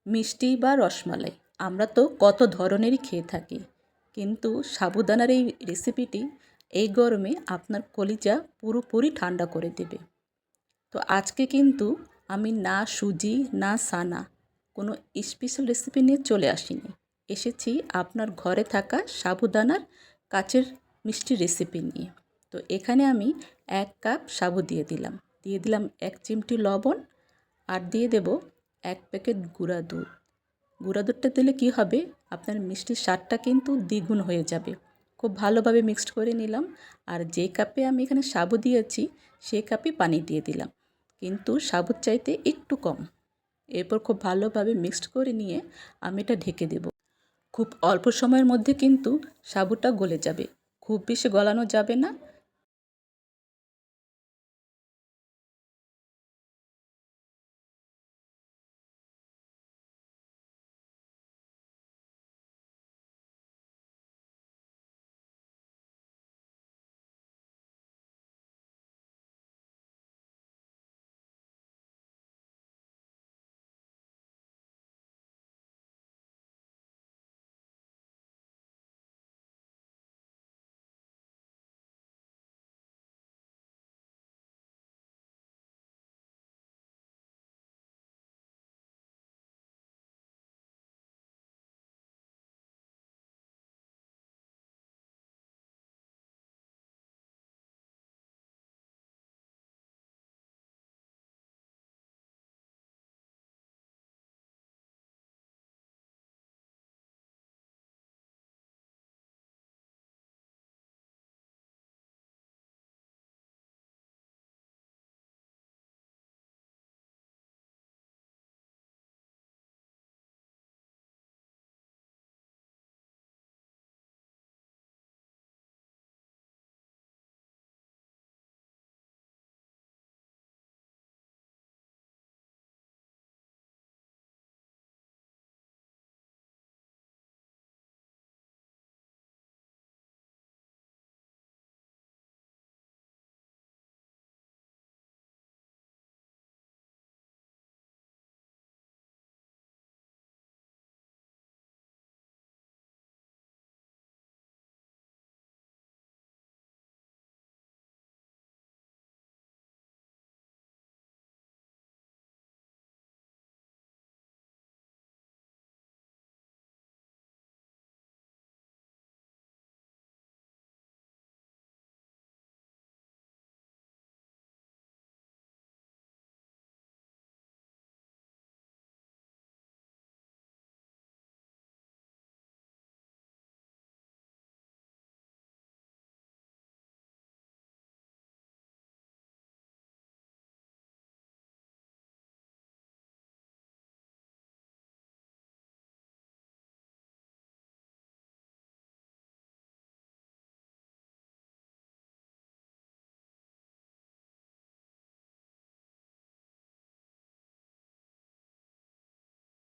মিষ্টি বা রসমালাই আমরা তো কত ধরনেরই খেয়ে থাকি, কিন্তু সাবুদানার এই রেসিপিটি এই গরমে আপনার কলিজা পুরোপুরি ঠান্ডা করে দেবে। তো আজকে কিন্তু আমি না সুজি না সানা কোনো স্পেশাল রেসিপি নিয়ে চলে আসিনি, এসেছি আপনার ঘরে থাকা সাবুদানার কাচের মিষ্টি রেসিপি নিয়ে। তো এখানে আমি 1 কাপ সাবু দিয়ে দিলাম 1 চিমটি লবণ, আর দিয়ে দেব 1 প্যাকেট গুঁড়া দুধ। গুঁড়া দুধটা দিলে কি হবে, আপনার মিষ্টির স্বাদটা কিন্তু দ্বিগুণ হয়ে যাবে। খুব ভালোভাবে মিক্সড করে নিলাম, আর যে কাপে আমি এখানে সাবু দিয়েছি সেই কাপে পানি দিয়ে দিলাম, কিন্তু সাবুর চাইতে একটু কম। এরপর খুব ভালোভাবে মিক্সড করে নিয়ে আমি এটা ঢেকে দেব। খুব অল্প সময়ের মধ্যে কিন্তু সাবুটা গলে যাবে, খুব বেশি গলানো যাবে না,